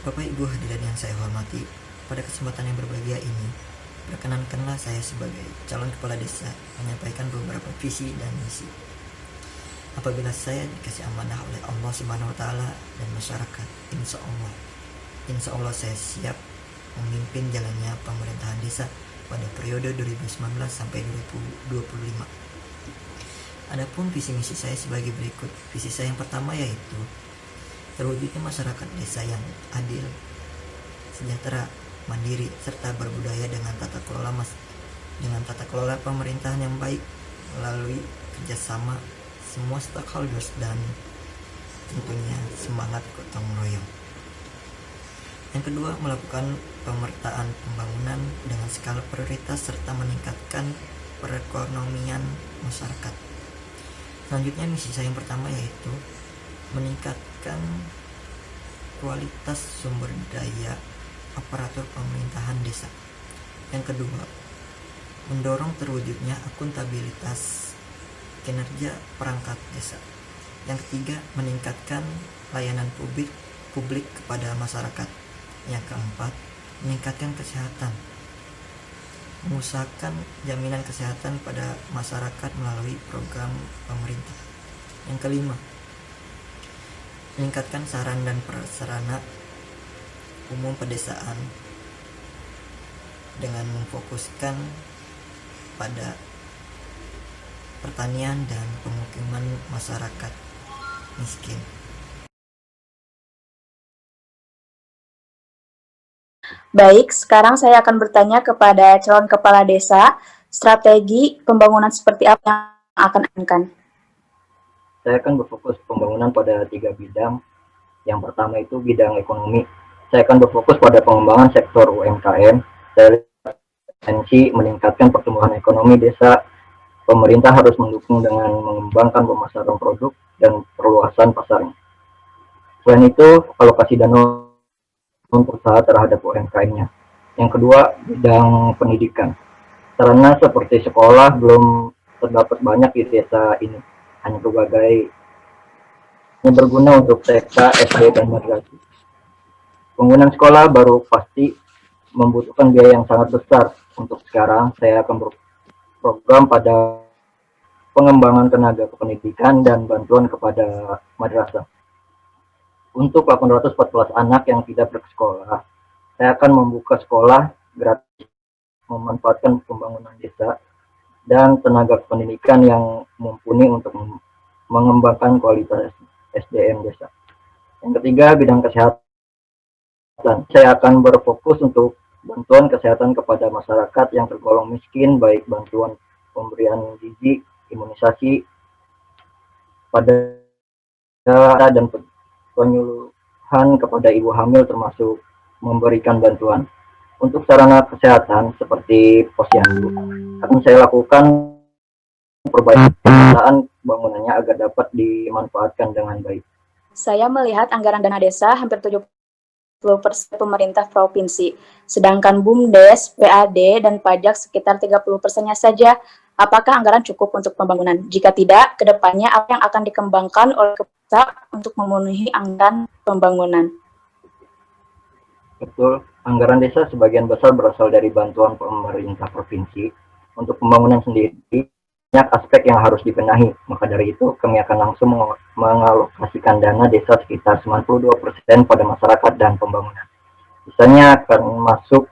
Bapak Ibu hadirin yang saya hormati, pada kesempatan yang berbahagia ini, perkenankanlah saya sebagai calon kepala desa menyampaikan beberapa visi dan misi. Apabila saya dikasih amanah oleh Allah Subhanahu wa taala dan masyarakat, insya Allah saya siap memimpin jalannya pemerintahan desa pada periode 2019 sampai 2025. Adapun visi misi saya sebagai berikut. Visi saya yang pertama yaitu terwujudnya masyarakat desa yang adil, sejahtera, mandiri, serta berbudaya dengan tata kelola pemerintahan yang baik melalui kerjasama semua stakeholders dan tentunya semangat gotong royong. Yang kedua, melakukan pemetaan pembangunan dengan skala prioritas serta meningkatkan perekonomian masyarakat. Selanjutnya, misi saya yang pertama yaitu meningkatkan kualitas sumber daya aparatur pemerintahan desa. Yang kedua, mendorong terwujudnya akuntabilitas kinerja perangkat desa. Yang ketiga, meningkatkan layanan publik kepada masyarakat. Yang keempat, meningkatkan kesehatan, mengusahakan jaminan kesehatan pada masyarakat melalui program pemerintah. Yang kelima, meningkatkan sarana dan prasarana umum pedesaan dengan memfokuskan pada pertanian dan pemukiman masyarakat miskin. Baik, sekarang saya akan bertanya kepada calon kepala desa, strategi pembangunan seperti apa yang akan dilakukan? Saya akan berfokus pembangunan pada 3 bidang. Yang pertama itu bidang ekonomi. Saya akan berfokus pada pengembangan sektor UMKM. Saya potensi meningkatkan pertumbuhan ekonomi desa. Pemerintah harus mendukung dengan mengembangkan pemasaran produk dan perluasan pasarnya. Selain itu, alokasi dana untuk usaha terhadap UMKM-nya. Yang kedua, bidang pendidikan. Sarana seperti sekolah belum terdapat banyak di desa ini. Hanya berbagai yang berguna untuk TK, SD, dan madrasah. Penggunaan sekolah baru pasti membutuhkan biaya yang sangat besar. Untuk sekarang, saya akan berprogram pada pengembangan tenaga kependidikan dan bantuan kepada madrasah. Untuk 814 anak yang tidak bersekolah, saya akan membuka sekolah gratis, memanfaatkan pembangunan desa dan tenaga pendidikan yang mumpuni untuk mengembangkan kualitas SDM desa. Yang ketiga, bidang kesehatan. Saya akan berfokus untuk bantuan kesehatan kepada masyarakat yang tergolong miskin, baik bantuan pemberian gizi, imunisasi pada dan penyuluhan kepada ibu hamil, termasuk memberikan bantuan. Untuk sarana kesehatan seperti posyandu akan saya lakukan perbaikan bangunannya agar dapat dimanfaatkan dengan baik. Saya melihat anggaran dana desa hampir 70% pemerintah provinsi, sedangkan BUMDes, PAD, dan pajak sekitar 30%-nya saja. Apakah anggaran cukup untuk pembangunan? Jika tidak, kedepannya apa yang akan dikembangkan oleh Kepala untuk memenuhi anggaran pembangunan? Betul, anggaran desa sebagian besar berasal dari bantuan pemerintah provinsi. Untuk pembangunan sendiri, banyak aspek yang harus dibenahi. Maka dari itu, kami akan langsung mengalokasikan dana desa sekitar 92% pada masyarakat dan pembangunan. Sisanya akan masuk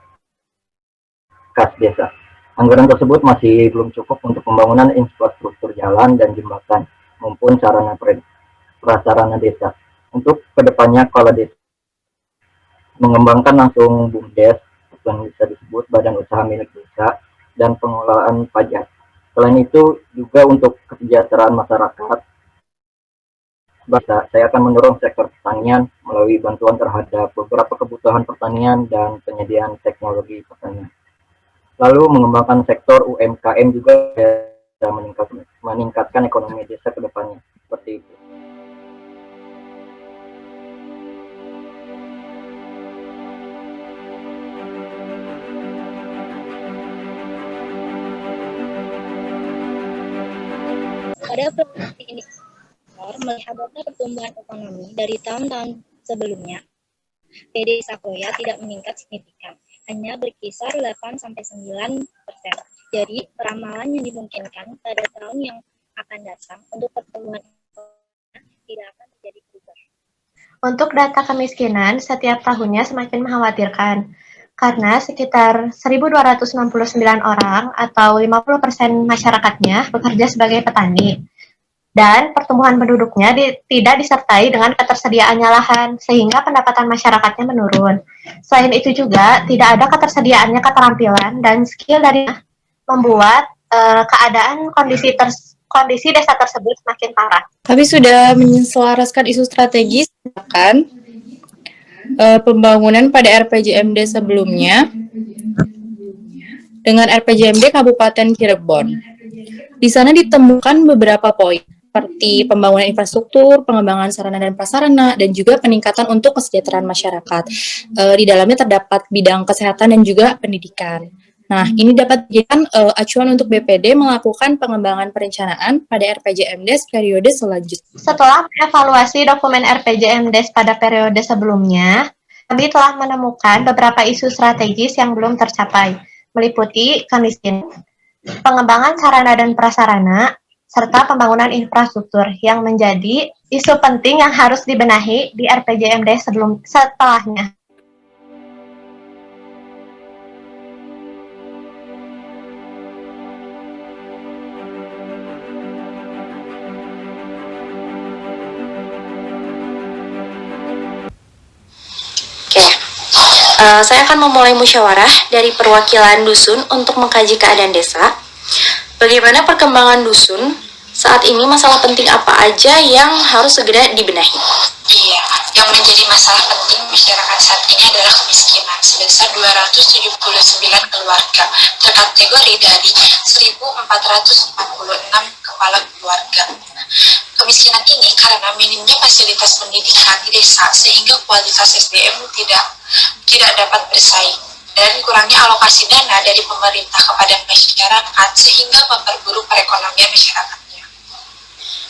kas desa. Anggaran tersebut masih belum cukup untuk pembangunan infrastruktur jalan dan jembatan maupun sarana prasarana desa. Untuk kedepannya, kalau desa mengembangkan langsung BUMDes yang bisa disebut badan usaha milik desa dan pengelolaan pajak. Selain itu juga untuk kesejahteraan masyarakat, saya akan mendorong sektor pertanian melalui bantuan terhadap beberapa kebutuhan pertanian dan penyediaan teknologi pertanian. Lalu mengembangkan sektor UMKM juga bisa meningkatkan ekonomi desa ke depannya. Seperti itu. Pada proyeksi indikator melihat data pertumbuhan ekonomi dari tahun-tahun sebelumnya, PD Desa Kroya tidak meningkat signifikan, hanya berkisar 8-9%. Jadi, peramalan yang dimungkinkan pada tahun yang akan datang untuk pertumbuhan ekonomi tidak akan terjadi perubahan. Untuk data kemiskinan, setiap tahunnya semakin mengkhawatirkan, karena sekitar 1.269 orang atau 50% masyarakatnya bekerja sebagai petani. Dan pertumbuhan penduduknya tidak disertai dengan ketersediaannya lahan, sehingga pendapatan masyarakatnya menurun. Selain itu juga, tidak ada ketersediaannya keterampilan dan skill dari membuat keadaan kondisi desa tersebut semakin parah. Kami sudah menyelaraskan isu strategis kan pembangunan pada RPJMD sebelumnya dengan RPJMD Kabupaten Cirebon. Di sana ditemukan beberapa poin seperti pembangunan infrastruktur, pengembangan sarana dan prasarana, dan juga peningkatan untuk kesejahteraan masyarakat. Di dalamnya terdapat bidang kesehatan dan juga pendidikan. Nah, ini dapat dijadikan acuan untuk BPD melakukan pengembangan perencanaan pada RPJMD periode selanjutnya. Setelah mengevaluasi dokumen RPJMD pada periode sebelumnya, kami telah menemukan beberapa isu strategis yang belum tercapai, meliputi kemiskinan, pengembangan sarana dan prasarana, serta pembangunan infrastruktur yang menjadi isu penting yang harus dibenahi di RPJMD setelahnya. Saya akan memulai musyawarah dari perwakilan dusun untuk mengkaji keadaan desa. Bagaimana perkembangan dusun saat ini, masalah penting apa aja yang harus segera dibenahi? Iya, yang menjadi masalah penting masyarakat saat ini adalah kemiskinan sebesar 279 keluarga, terkategori dari 1.446 kepala keluarga. Kemiskinan ini karena minimnya fasilitas pendidikan di desa sehingga kualitas SDM tidak dapat bersaing, dan kurangnya alokasi dana dari pemerintah kepada masyarakat sehingga memperburuk perekonomian masyarakatnya.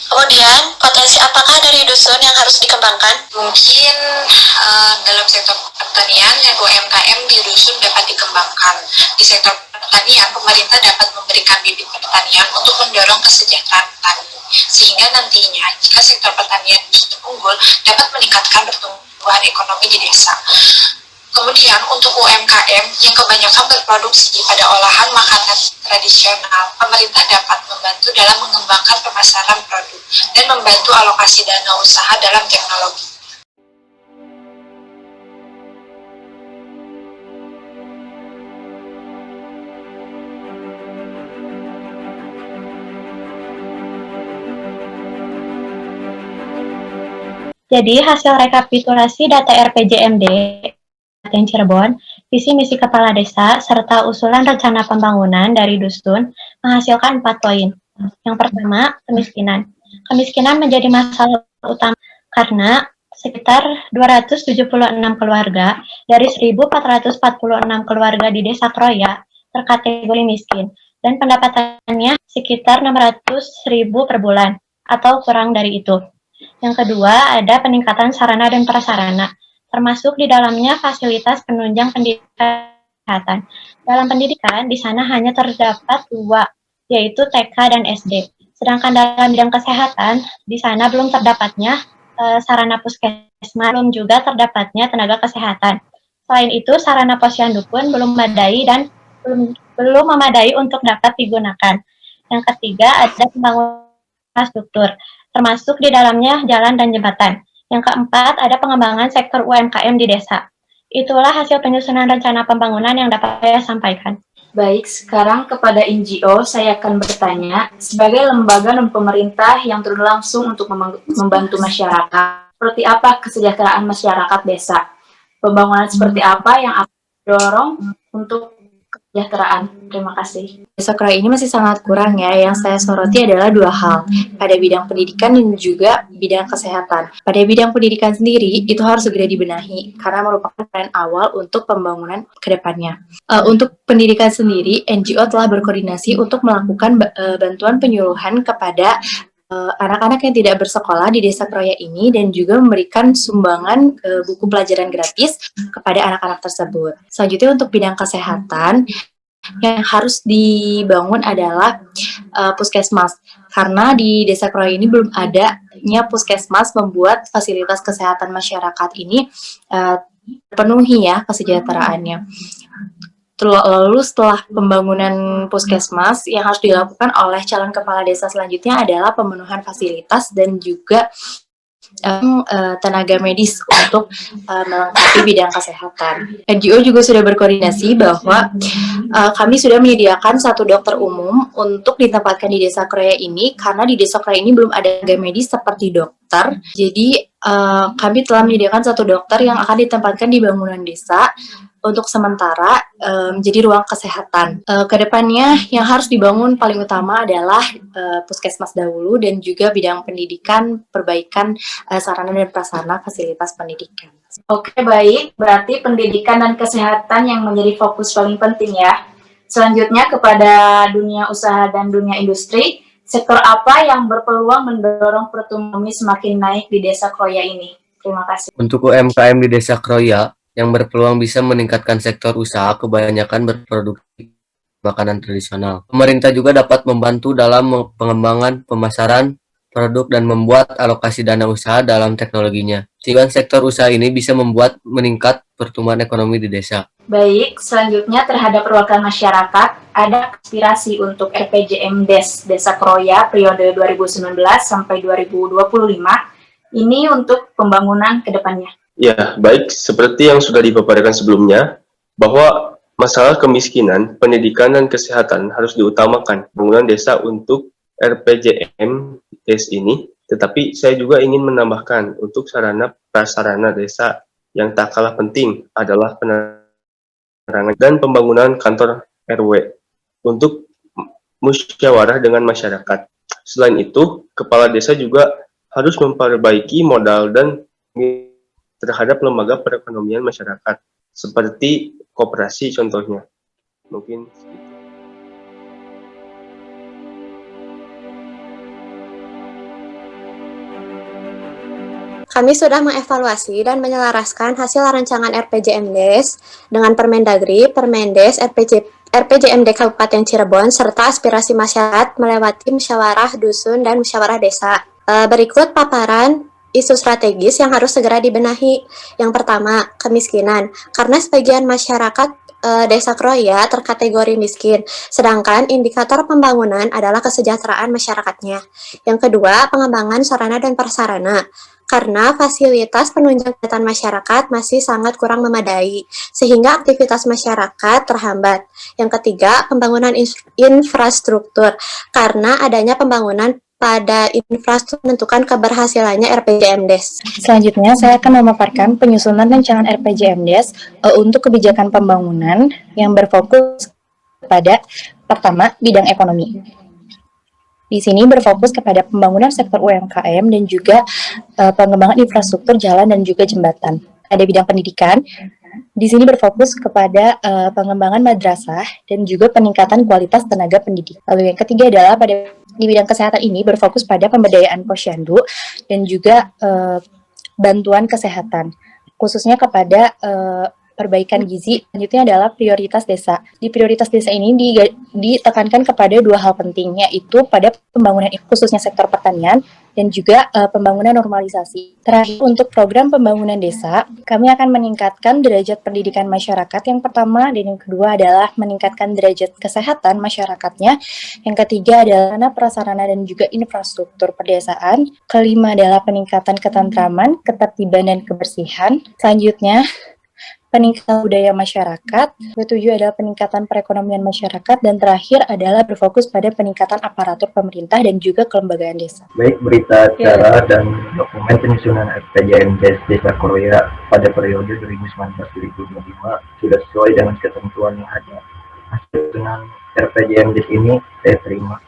Kemudian, potensi apakah dari dusun yang harus dikembangkan? Mungkin dalam sektor pertanian dan UMKM di dusun dapat dikembangkan. Di sektor pertanian, pemerintah dapat memberikan bibit pertanian untuk mendorong kesejahteraan petani, sehingga nantinya jika sektor pertanian dusun unggul dapat meningkatkan pertumbuhan ekonomi di desa. Kemudian untuk UMKM yang kebanyakan berproduksi pada olahan makanan tradisional, pemerintah dapat membantu dalam mengembangkan pemasaran produk dan membantu alokasi dana usaha dalam teknologi. Jadi hasil rekapitulasi data RPJMD Kabupaten Cirebon, visi misi kepala desa, serta usulan rencana pembangunan dari dusun menghasilkan 4 poin. Yang pertama, kemiskinan. Kemiskinan menjadi masalah utama karena sekitar 276 keluarga dari 1.446 keluarga di Desa Kroya terkategori miskin dan pendapatannya sekitar 600.000 per bulan atau kurang dari itu. Yang kedua, ada peningkatan sarana dan prasarana, termasuk di dalamnya fasilitas penunjang pendidikan kesehatan. Dalam pendidikan, di sana hanya terdapat 2, yaitu TK dan SD. Sedangkan dalam bidang kesehatan, di sana belum terdapatnya sarana puskesmas, belum juga terdapatnya tenaga kesehatan. Selain itu, sarana posyandu pun belum memadai dan belum memadai untuk dapat digunakan. Yang ketiga, ada pembangunan infrastruktur, termasuk di dalamnya jalan dan jembatan. Yang keempat, ada pengembangan sektor UMKM di desa. Itulah hasil penyusunan rencana pembangunan yang dapat saya sampaikan. Baik, sekarang kepada NGO saya akan bertanya, sebagai lembaga non-pemerintah yang turun langsung untuk membantu masyarakat, seperti apa kesejahteraan masyarakat desa? Pembangunan seperti apa yang akan didorong untuk kesejahteraan? Terima kasih. Desa Kroya ini masih sangat kurang ya. Yang saya soroti adalah 2 hal, pada bidang pendidikan dan juga bidang kesehatan. Pada bidang pendidikan sendiri, itu harus segera dibenahi, karena merupakan tren awal untuk pembangunan ke depannya. Untuk pendidikan sendiri, NGO telah berkoordinasi untuk melakukan bantuan penyuluhan kepada anak-anak yang tidak bersekolah di Desa Kroya ini dan juga memberikan sumbangan buku pelajaran gratis kepada anak-anak tersebut. Selanjutnya untuk bidang kesehatan yang harus dibangun adalah puskesmas. Karena di Desa Kroya ini belum adanya puskesmas, membuat fasilitas kesehatan masyarakat ini terpenuhi ya kesejahteraannya. Lalu setelah pembangunan puskesmas, yang harus dilakukan oleh calon kepala desa selanjutnya adalah pemenuhan fasilitas dan juga tenaga medis untuk melengkapi bidang kesehatan. NGO juga sudah berkoordinasi bahwa kami sudah menyediakan 1 dokter umum untuk ditempatkan di Desa Kroya ini, karena di Desa Kroya ini belum ada tenaga medis seperti dokter. Jadi kami telah menyediakan 1 dokter yang akan ditempatkan di bangunan desa untuk sementara menjadi ruang kesehatan. Kedepannya yang harus dibangun paling utama adalah puskesmas dahulu dan juga bidang pendidikan, perbaikan sarana dan prasarana fasilitas pendidikan. Oke, baik. Berarti pendidikan dan kesehatan yang menjadi fokus paling penting ya. Selanjutnya kepada dunia usaha dan dunia industri, sektor apa yang berpeluang mendorong pertumbuhan semakin naik di Desa Kroya ini? Terima kasih. Untuk UMKM di Desa Kroya, yang berpeluang bisa meningkatkan sektor usaha kebanyakan berproduksi makanan tradisional. Pemerintah juga dapat membantu dalam pengembangan pemasaran produk dan membuat alokasi dana usaha dalam teknologinya. Sehingga sektor usaha ini bisa membuat meningkat pertumbuhan ekonomi di desa. Baik, selanjutnya terhadap perwakilan masyarakat, ada aspirasi untuk RPJM Desa Kroya periode 2019 sampai 2025. Ini untuk pembangunan ke depannya. Ya, baik. Seperti yang sudah dipaparkan sebelumnya, bahwa masalah kemiskinan, pendidikan, dan kesehatan harus diutamakan pembangunan desa untuk RPJM Des ini. Tetapi saya juga ingin menambahkan untuk sarana prasarana desa yang tak kalah penting adalah penerangan dan pembangunan kantor RW untuk musyawarah dengan masyarakat. Selain itu, kepala desa juga harus memperbaiki modal dan terhadap lembaga perekonomian masyarakat, seperti koperasi contohnya. Mungkin segitu. Kami sudah mengevaluasi dan menyelaraskan hasil rancangan RPJMDes dengan Permendagri, Permendes, RPJMD Kabupaten Cirebon, serta aspirasi masyarakat melewati musyawarah dusun dan musyawarah desa. Berikut paparan isu strategis yang harus segera dibenahi. Yang pertama, kemiskinan. Karena sebagian masyarakat Desa Kroya terkategori miskin, sedangkan indikator pembangunan adalah kesejahteraan masyarakatnya. Yang kedua, pengembangan sarana dan prasarana. Karena fasilitas penunjang kegiatan masyarakat masih sangat kurang memadai, sehingga aktivitas masyarakat terhambat. Yang ketiga, pembangunan infrastruktur. Karena adanya pembangunan pada infrastruktur menentukan keberhasilannya RPJMDes. Selanjutnya, saya akan memaparkan penyusunan rancangan RPJMDes untuk kebijakan pembangunan yang berfokus pada pertama, bidang ekonomi. Di sini berfokus kepada pembangunan sektor UMKM dan juga pengembangan infrastruktur jalan dan juga jembatan. Ada bidang pendidikan. Di sini berfokus kepada pengembangan madrasah dan juga peningkatan kualitas tenaga pendidik. Lalu yang ketiga adalah di bidang kesehatan ini berfokus pada pemberdayaan posyandu dan juga bantuan kesehatan, khususnya kepada perbaikan gizi. Selanjutnya adalah prioritas desa. Di prioritas desa ini ditekankan kepada 2 hal penting, yaitu pada pembangunan khususnya sektor pertanian dan juga pembangunan normalisasi. Terakhir, untuk program pembangunan desa, kami akan meningkatkan derajat pendidikan masyarakat yang pertama, dan yang kedua adalah meningkatkan derajat kesehatan masyarakatnya. Yang ketiga adalah sarana prasarana dan juga infrastruktur pedesaan. Kelima adalah peningkatan ketentraman, ketertiban, dan kebersihan. Selanjutnya, peningkatan budaya masyarakat, ketujuh adalah peningkatan perekonomian masyarakat, dan terakhir adalah berfokus pada peningkatan aparatur pemerintah dan juga kelembagaan desa. Baik, berita acara dan dokumen penyusunan RPJM Desa Kroya pada periode 2019-2025 sudah sesuai dengan ketentuan yang ada. Hasil penyusunan RPJM Des ini saya terima.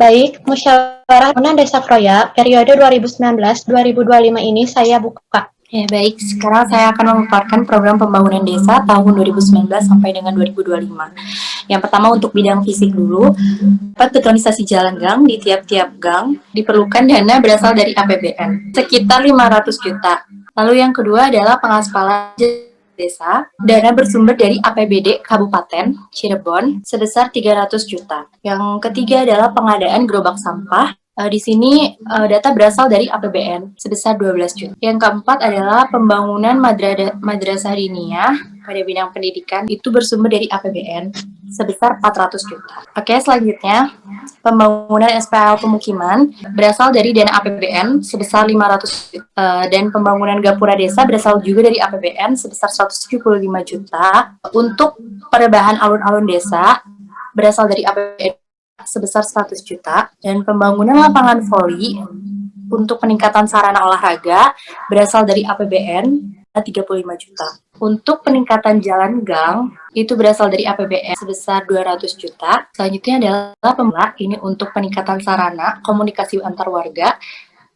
Baik, musyawarah Pembangunan Desa Kroya periode 2019-2025 ini saya buka. Ya, baik. Sekarang saya akan memaparkan program pembangunan desa tahun 2019 sampai dengan 2025. Yang pertama untuk bidang fisik dulu, dapat betonisasi jalan gang di tiap-tiap gang diperlukan dana berasal dari APBN, sekitar 500 juta. Lalu yang kedua adalah pengaspalan desa, dana bersumber dari APBD Kabupaten Cirebon sebesar 300 juta. Yang ketiga adalah pengadaan gerobak sampah. Di sini data berasal dari APBN sebesar 12 juta. Yang keempat adalah pembangunan madrasah diniyah pada bidang pendidikan itu bersumber dari APBN sebesar 400 juta. Oke, selanjutnya pembangunan SPL pemukiman berasal dari dana APBN sebesar 500 juta dan pembangunan gapura desa berasal juga dari APBN sebesar 175 juta. Untuk perubahan alun-alun desa berasal dari APBN sebesar 100 juta dan pembangunan lapangan voli untuk peningkatan sarana olahraga berasal dari APBN 35 juta. Untuk peningkatan jalan gang itu berasal dari APBN sebesar 200 juta. Selanjutnya adalah pemula ini untuk peningkatan sarana komunikasi antar warga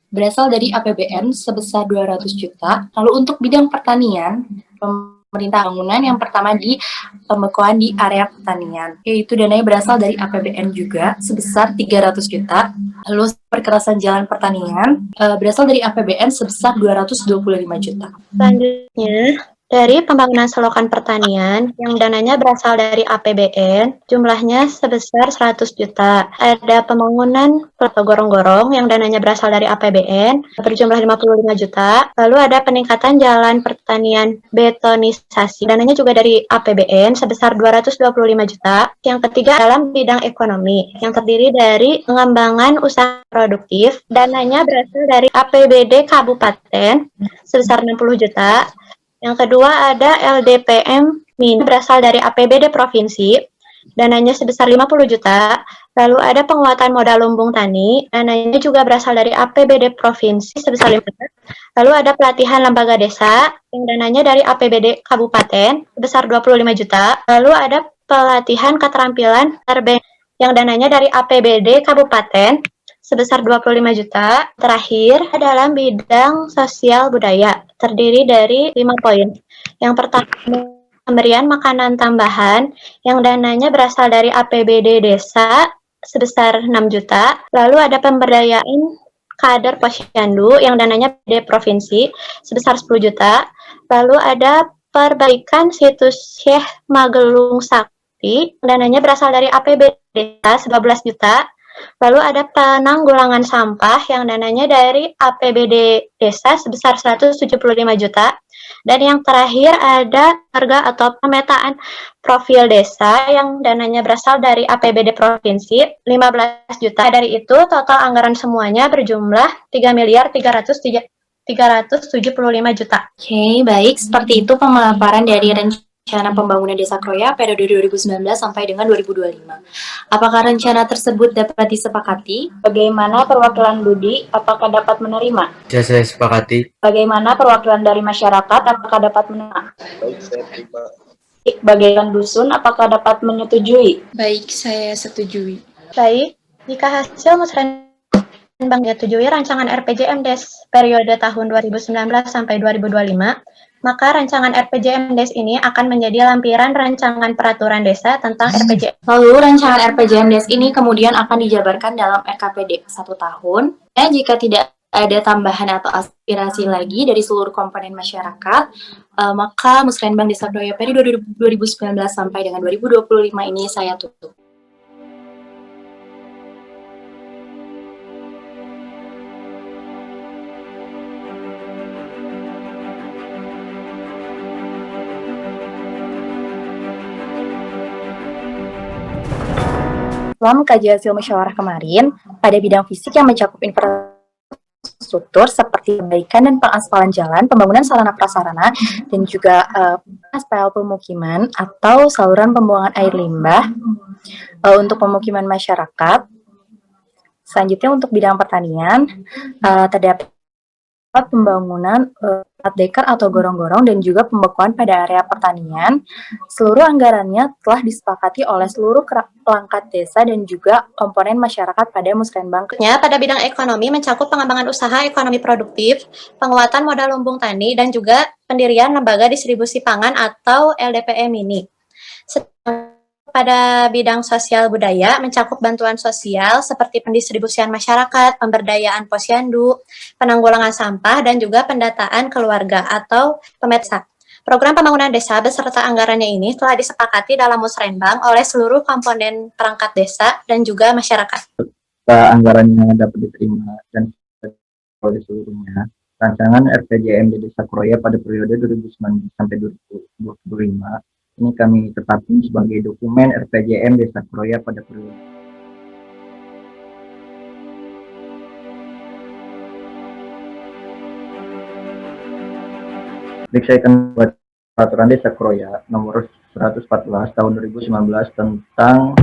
berasal dari APBN sebesar 200 juta. Lalu untuk bidang pertanian, pemerintah bangunan yang pertama di pembekuan di area pertanian, yaitu dananya berasal dari APBN juga sebesar 300 juta. Lalu perkerasan jalan pertanian berasal dari APBN sebesar 225 juta. Selanjutnya, dari pembangunan selokan pertanian yang dananya berasal dari APBN, jumlahnya sebesar 100 juta. Ada pembangunan gorong-gorong yang dananya berasal dari APBN berjumlah 55 juta. Lalu ada peningkatan jalan pertanian betonisasi, dananya juga dari APBN sebesar 225 juta. Yang ketiga dalam bidang ekonomi yang terdiri dari pengembangan usaha produktif, dananya berasal dari APBD Kabupaten sebesar 60 juta. Yang kedua ada LDPM berasal dari APBD Provinsi, dananya sebesar 50 juta. Lalu ada penguatan modal lumbung tani, dananya juga berasal dari APBD Provinsi sebesar 5 juta. Lalu ada pelatihan lembaga desa, yang dananya dari APBD Kabupaten sebesar 25 juta. Lalu ada pelatihan keterampilan yang dananya dari APBD Kabupaten sebesar 25 juta. Terakhir, dalam bidang sosial budaya, terdiri dari 5 poin. Yang pertama, pemberian makanan tambahan, yang dananya berasal dari APBD desa, sebesar 6 juta. Lalu ada pemberdayaan kader posyandu, yang dananya di provinsi, sebesar 10 juta. Lalu ada perbaikan situs Syekh Magelung Sakti, dananya berasal dari APBD desa, 12 juta. Lalu ada penanggulangan sampah yang dananya dari APBD desa sebesar 175 juta. Dan yang terakhir ada harga atau pemetaan profil desa yang dananya berasal dari APBD provinsi 15 juta. Dari itu total anggaran semuanya berjumlah 3.375 juta. Oke, baik. Seperti itu pemaparan dari rencana pembangunan Desa Kroya periode 2019 sampai dengan 2025. Apakah rencana tersebut dapat disepakati? Bagaimana perwakilan Budi? Apakah dapat menerima? Bisa saya sepakati. Bagaimana perwakilan dari masyarakat? Apakah dapat menerima? Baik, saya terima. Bagaimana dusun? Apakah dapat menyetujui? Baik, saya setujui. Baik, jika hasil musrenbang disetujui rancangan RPJMDes periode tahun 2019 sampai 2025, maka rancangan RPJMDes ini akan menjadi lampiran rancangan peraturan desa tentang RPJMDes. Lalu rancangan RPJMDes ini kemudian akan dijabarkan dalam RKPD 1 tahun. Dan jika tidak ada tambahan atau aspirasi lagi dari seluruh komponen masyarakat, maka Musrenbang Desa Kroya periode 2019 sampai dengan 2025 ini saya tutup. Setelah mengkaji hasil musyawarah kemarin, pada bidang fisik yang mencakup infrastruktur seperti perbaikan dan pengaspalan jalan, pembangunan sarana prasarana, dan juga aspal pemukiman atau saluran pembuangan air limbah untuk pemukiman masyarakat. Selanjutnya untuk bidang pertanian, terdapat pembangunan dekar atau gorong-gorong dan juga pembekuan pada area pertanian. Seluruh anggarannya telah disepakati oleh seluruh perangkat desa dan juga komponen masyarakat pada Musrenbang. Pada bidang ekonomi mencakup pengembangan usaha ekonomi produktif, penguatan modal lumbung tani, dan juga pendirian lembaga distribusi pangan atau LDPM mini. Pada bidang sosial budaya mencakup bantuan sosial seperti pendistribusian masyarakat, pemberdayaan posyandu, penanggulangan sampah, dan juga pendataan keluarga atau pemetak. Program pembangunan desa beserta anggarannya ini telah disepakati dalam Musrenbang oleh seluruh komponen perangkat desa dan juga masyarakat. Anggarannya dapat diterima dan oleh seluruhnya. Rancangan RPJMD Desa Kroya pada periode 2019 sampai 2025 ini kami tetapkan sebagai dokumen RPJM Desa Kroya pada periode. Baik, saya akan buat peraturan Desa Kroya nomor 114 tahun 2019 tentang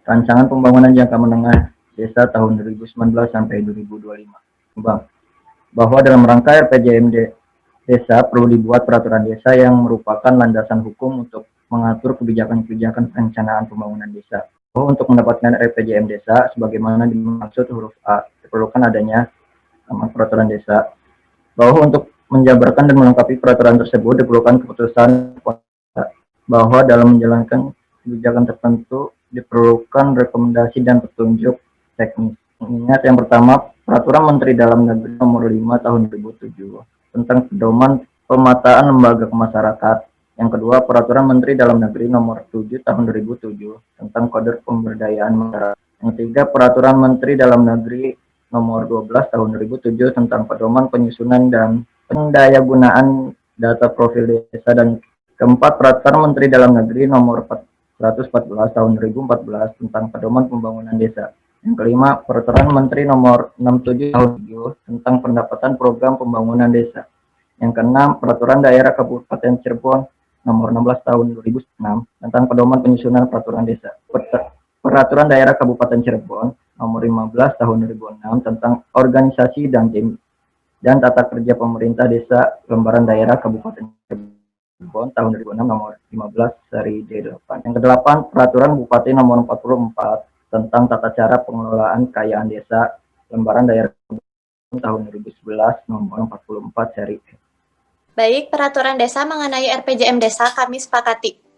rancangan pembangunan jangka menengah desa tahun 2019 sampai 2025. Bahwa dalam rangka RPJMD Desa perlu dibuat peraturan desa yang merupakan landasan hukum untuk mengatur kebijakan-kebijakan perencanaan pembangunan desa. Untuk mendapatkan RPJM Desa, sebagaimana dimaksud huruf A, diperlukan adanya peraturan desa. Bahwa untuk menjabarkan dan melengkapi peraturan tersebut diperlukan keputusan bahwa dalam menjalankan kebijakan tertentu diperlukan rekomendasi dan petunjuk teknis. Ingat yang pertama, Peraturan Menteri Dalam Negeri Nomor 5 Tahun 2007 tentang pedoman pemataan lembaga masyarakat. Yang kedua, Peraturan Menteri Dalam Negeri Nomor 7 Tahun 2007 tentang Kode Pemberdayaan Masyarakat. Yang ketiga, Peraturan Menteri Dalam Negeri Nomor 12 Tahun 2007 tentang pedoman penyusunan dan pendayagunaan data profil desa. Dan keempat, Peraturan Menteri Dalam Negeri Nomor 114 Tahun 2014 tentang pedoman pembangunan desa. Yang kelima, Peraturan Menteri Nomor 67 Tahun 2007 tentang pendapatan program pembangunan desa. Yang keenam, Peraturan Daerah Kabupaten Cirebon Nomor 16 Tahun 2006 tentang pedoman penyusunan peraturan desa. Peraturan Daerah Kabupaten Cirebon Nomor 15 Tahun 2006 tentang organisasi dan tim dan tata kerja pemerintah desa lembaran daerah Kabupaten Cirebon tahun 2006 Nomor 15 seri D8. Yang kedelapan, Peraturan Bupati Nomor 44 tentang tata cara pengelolaan kekayaan desa lembaran daerah tahun 2011 nomor 44 seri E. Baik, peraturan desa mengenai RPJM Desa kami sepakati.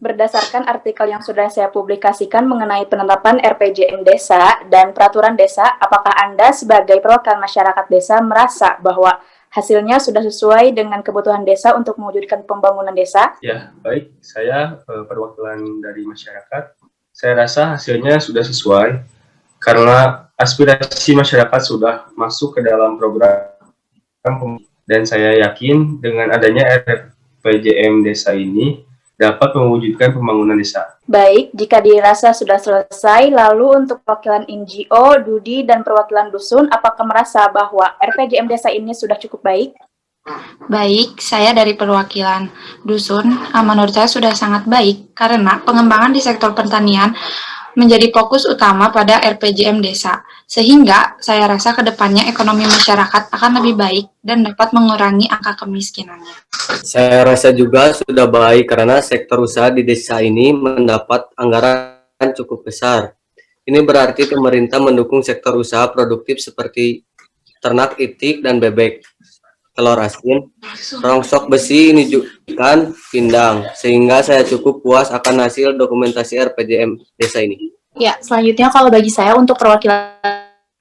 Berdasarkan artikel yang sudah saya publikasikan mengenai penetapan RPJM Desa dan Peraturan Desa, apakah Anda sebagai perwakilan masyarakat desa merasa bahwa hasilnya sudah sesuai dengan kebutuhan desa untuk mewujudkan pembangunan desa? Ya, baik. Saya perwakilan dari masyarakat. Saya rasa hasilnya sudah sesuai karena aspirasi masyarakat sudah masuk ke dalam program dan saya yakin dengan adanya RPJM Desa ini dapat mewujudkan pembangunan desa. Baik, jika dirasa sudah selesai, lalu untuk perwakilan NGO, Dudi, dan perwakilan dusun, apakah merasa bahwa RPJM Desa ini sudah cukup baik? Baik, saya dari perwakilan dusun, menurut saya sudah sangat baik karena pengembangan di sektor pertanian menjadi fokus utama pada RPJM Desa, sehingga saya rasa kedepannya ekonomi masyarakat akan lebih baik dan dapat mengurangi angka kemiskinannya. Saya rasa juga sudah baik karena sektor usaha di desa ini mendapat anggaran cukup besar. Ini berarti pemerintah mendukung sektor usaha produktif seperti ternak itik dan bebek, telur asin, rongsok besi, ikan, pindang, sehingga saya cukup puas akan hasil dokumentasi RPJM Desa ini. Ya, selanjutnya kalau bagi saya untuk perwakilan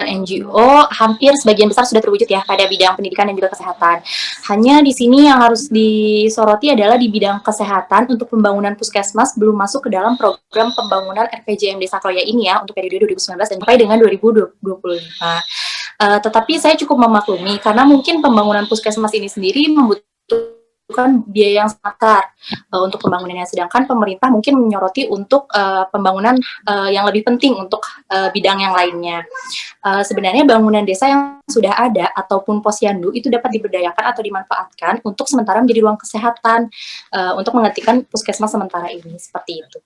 NGO hampir sebagian besar sudah terwujud ya pada bidang pendidikan dan juga kesehatan. Hanya di sini yang harus disoroti adalah di bidang kesehatan untuk pembangunan puskesmas belum masuk ke dalam program pembangunan RPJM Desa Kroya ini ya untuk periode 2019 dan sampai dengan 2025. Tetapi saya cukup memaklumi karena mungkin pembangunan puskesmas ini sendiri membutuhkan membutuhkan biaya yang sangat besar untuk pembangunannya, sedangkan pemerintah mungkin menyoroti untuk pembangunan yang lebih penting untuk bidang yang lainnya. Sebenarnya bangunan desa yang sudah ada ataupun posyandu itu dapat diberdayakan atau dimanfaatkan untuk sementara menjadi ruang kesehatan untuk menghentikan puskesmas sementara ini, seperti itu.